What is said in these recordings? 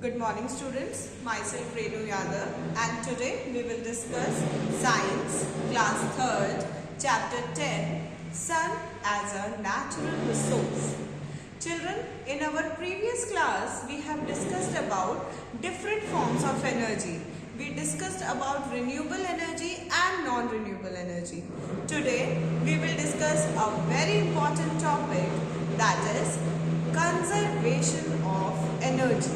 Good morning students, myself Renu Yadav and today we will discuss Science, class 3rd, chapter 10, Sun as a natural resource. Children, in our previous class we have discussed about different forms of energy. We discussed about renewable energy and non-renewable energy. Today we will discuss a very important topic, that is conservation of energy.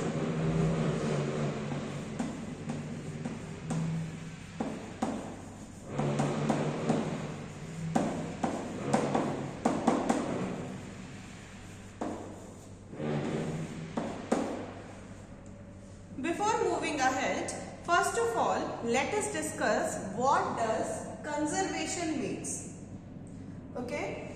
Before moving ahead, first of all, let us discuss what does conservation means. Okay?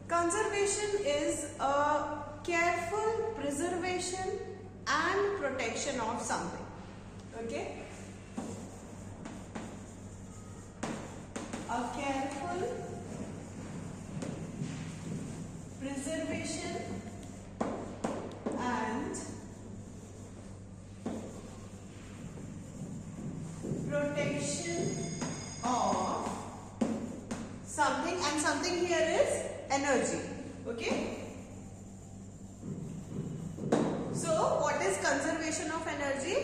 Conservation is a careful preservation and protection of something. Okay? A careful preservation and protection of something, and something here is energy. Okay. So what is conservation of energy?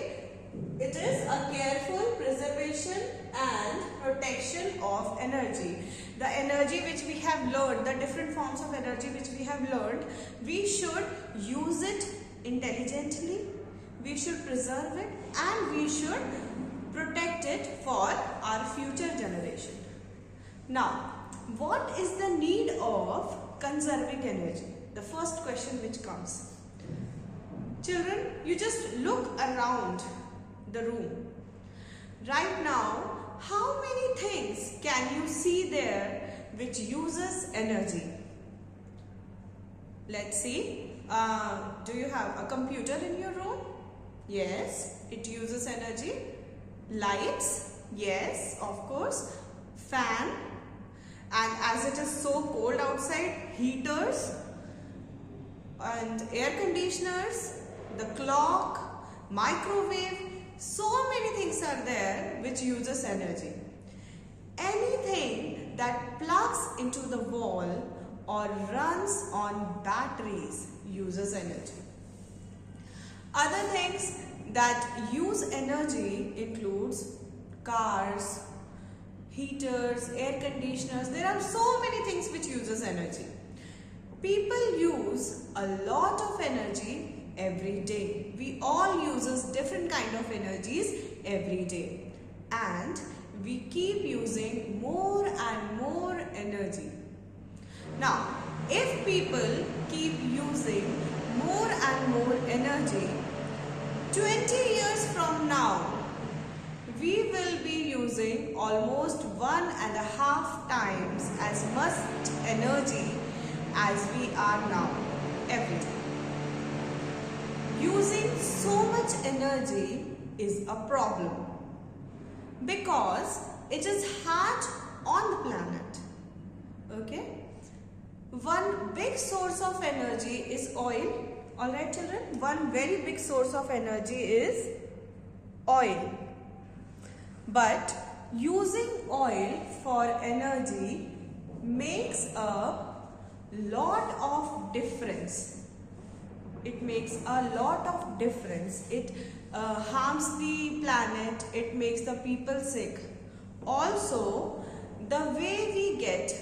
It is a careful preservation and protection of energy. The energy which we have learned, the different forms of energy which we have learned, we should use it intelligently, we should preserve it, and we should protect it for our future generation. Now, what is the need of conserving energy? The first question which comes. Children, you just look around the room. Right now, how many things can you see there which uses energy? Let's see. Do you have a computer in your room? Yes, it uses energy. Lights, yes, of course. Fan, and as it is so cold outside, heaters and air conditioners, the clock, microwave, so many things are there which uses energy. Anything that plugs into the wall or runs on batteries uses energy. Other things that use energy includes cars, heaters, air conditioners. There are so many things which uses energy. People use a lot of energy every day. We all uses different kind of energies every day, and we keep using more and more energy. Now, if people keep using more and more energy, 20 years from now, we will be using almost 1.5 times as much energy as we are now every day. Using so much energy is a problem because it is hard on the planet. Okay? One big source of energy is oil. Alright children, one very big source of energy is oil. But using oil for energy makes a lot of difference. It makes a lot of difference. It harms the planet, it makes the people sick. Also, the way we get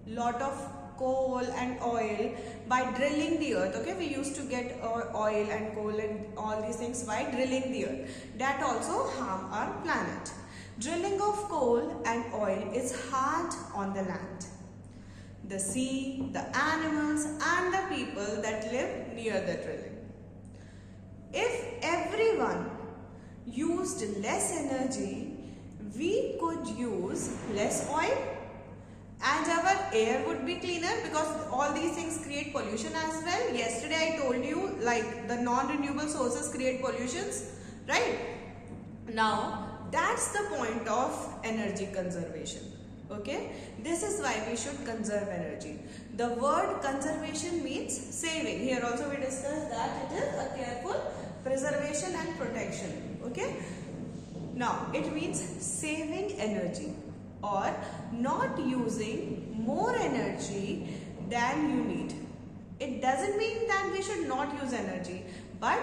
lot of coal and oil by drilling the earth. Okay, we used to get oil and coal and all these things by drilling the earth. That also harm our planet. Drilling of coal and oil is hard on the land, the sea, the animals and the people that live near the drilling. If everyone used less energy, we could use less oil, and our air would be cleaner because all these things create pollution as well. Yesterday I told you like the non-renewable sources create pollutions, right? Now that's the point of energy conservation. Okay, this is why we should conserve energy. The word conservation means saving. Here also we discussed that it is a careful preservation conservation and protection. Okay. Now it means saving energy or not using more energy than you need. It doesn't mean that we should not use energy, but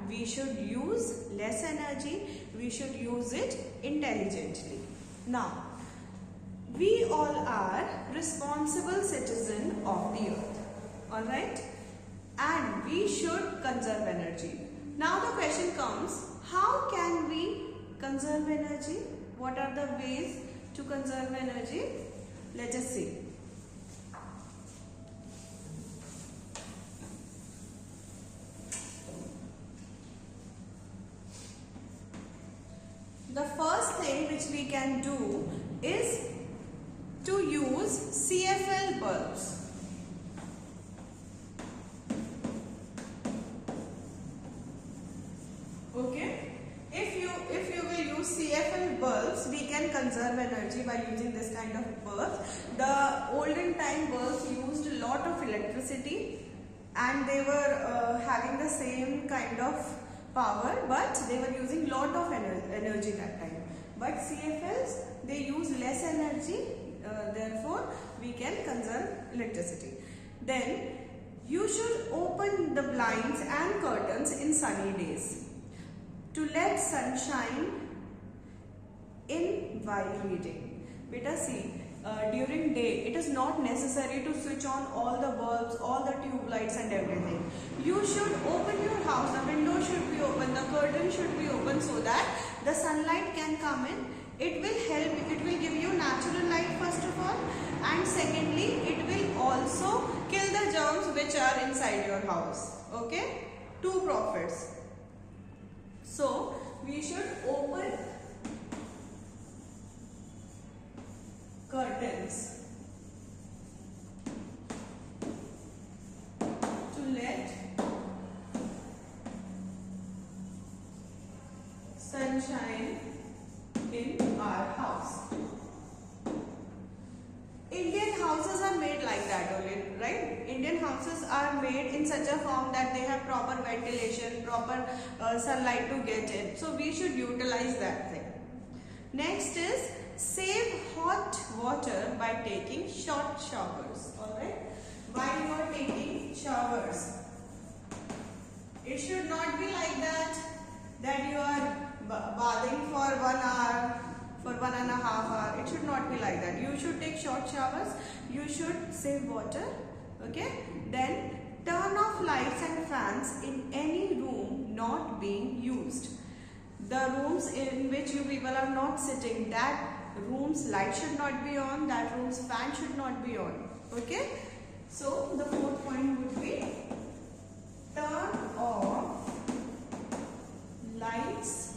we should use less energy. We should use it intelligently. Now, we all are responsible citizens of the earth. Alright? And we should conserve energy. Now the question comes, how can we conserve energy? What are the ways to conserve energy? Let us see. The first thing which we can do is to use CFL bulbs. Okay, if you will use CFL bulbs, we can conserve energy by using this kind of bulbs. The olden time bulbs used a lot of electricity and they were having the same kind of power, but they were using lot of energy that time. But CFLs, they use less energy, therefore we can conserve electricity. Then you should open the blinds and curtains in sunny days to let sunshine in while reading. Beta, see, during day it is not necessary to switch on all the bulbs, all the tube lights and everything. You should open your house, the window should be open, the curtain should be open so that the sunlight can come in. It will help, it will give you natural light first of all, and secondly it will also kill the germs which are inside your house. Okay, two profits. So we should open curtains to let sunshine in our house. Indian houses are made like that only, right? Indian houses are made in such a form that they have proper ventilation, proper sunlight to get in. So we should utilize that thing. Next is save hot water by taking short showers. Alright? While you are taking showers, it should not be like that you are bathing for 1 hour, for 1.5 hours. It should not be like that. You should take short showers. You should save water. Okay? Then turn off lights and fans in any room not being used. The rooms in which you people are not sitting, that room's light should not be on, that room's fan should not be on. Okay? So the fourth point would be turn off lights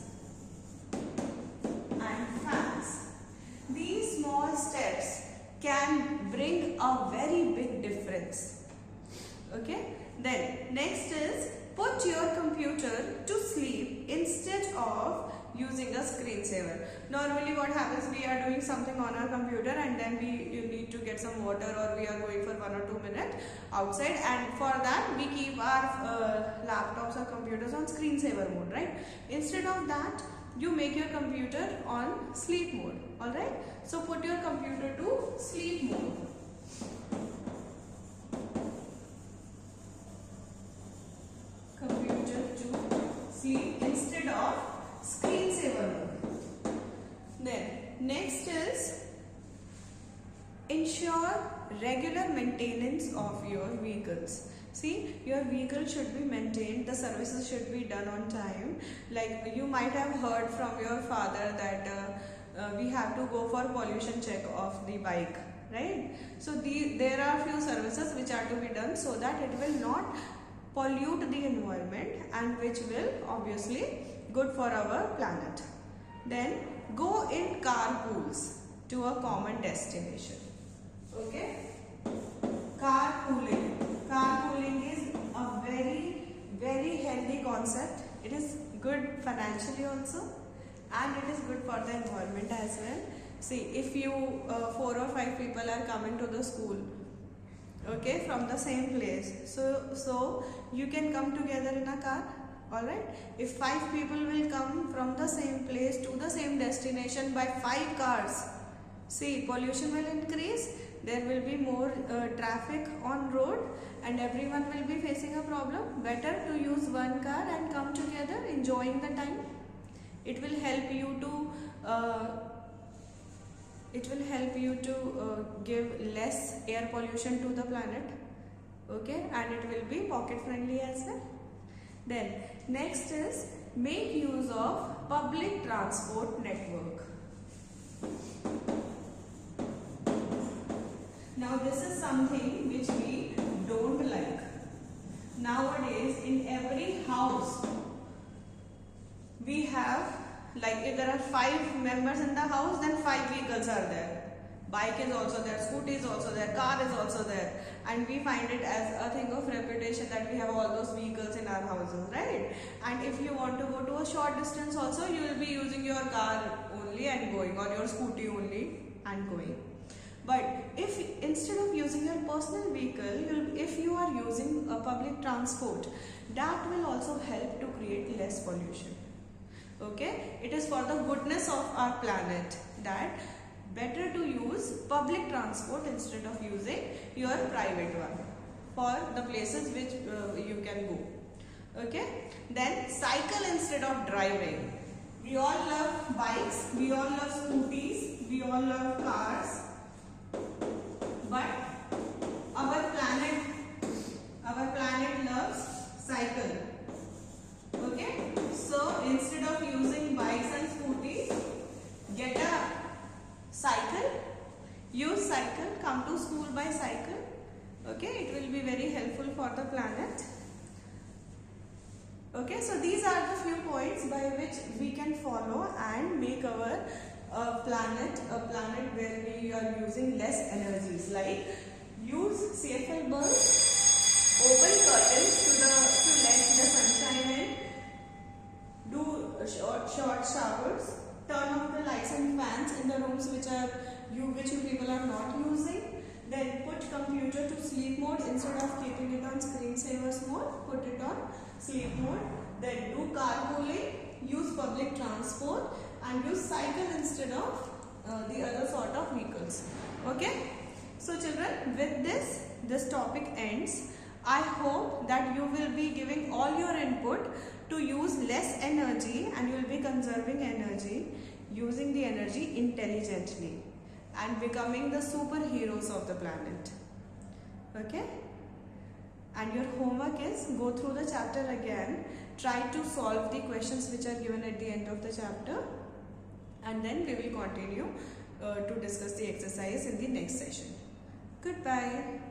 and fans. These small steps can bring a very big difference. Okay? Then next is put your computer to sleep instead of using a screensaver. Normally what happens, we are doing something on our computer and then you need to get some water, or we are going for 1 or 2 minutes outside, and for that we keep our laptops or computers on screensaver mode, right? Instead of that, you make your computer on sleep mode. Alright? So put your computer to sleep mode. Computer to sleep instead of screensaver mode. Then next is ensure regular maintenance of your vehicles. See, your vehicle should be maintained, the services should be done on time. Like you might have heard from your father that we have to go for pollution check of the bike, right? So there are few services which are to be done so that it will not pollute the environment, and which will obviously good for our planet. Then go in carpools to a common destination. Okay? Carpooling. Carpooling is a very, very healthy concept. It is good financially also, and it is good for the environment as well. See, if you 4 or 5 people are coming to the school, okay, from the same place, so you can come together in a car. Alright, if 5 people will come from the same place to the same destination by 5 cars, see, pollution will increase, there will be more traffic on road and everyone will be facing a problem. Better to use one car and come together enjoying the time. It will help you to give less air pollution to the planet. Okay, and it will be pocket friendly as well. Then next is make use of public transport network. Now this is something which we don't like. Nowadays in every house we have, like if there are 5 members in the house, then 5 vehicles are there. Bike is also there, scooty is also there, car is also there, and we find it as a thing of reputation that we have all those vehicles in our houses, right? And if you want to go to a short distance also, you will be using your car only and going, or your scooty only and going. But if instead of using your personal vehicle, if you are using a public transport, that will also help to create less pollution. Okay, it is for the goodness of our planet that better to use public transport instead of using your private one for the places which you can go. Okay, then cycle instead of driving. We all love bikes, we all love scooties, we all love cars, but our planet loves cycle. Okay, so instead of using bikes and scooties, get a cycle, use cycle, come to school by cycle. Okay, it will be very helpful for the planet. Okay, so these are the few points by which we can follow and make our planet a planet where we are using less energies, like use CFL bulbs, open curtains to let the sunshine in, do short showers, turn off the lights and fans in the rooms which you people are not using. Then put computer to sleep mode instead of keeping it on screensavers mode. Put it on sleep mode. Then do carpooling, use public transport, and use cycle instead of the other sort of vehicles. Okay. So children, with this topic ends. I hope that you will be giving all your input to use less energy, and you will be conserving energy, using the energy intelligently and becoming the superheroes of the planet. Okay? And your homework is go through the chapter again, try to solve the questions which are given at the end of the chapter, and then we will continue to discuss the exercise in the next session. Goodbye.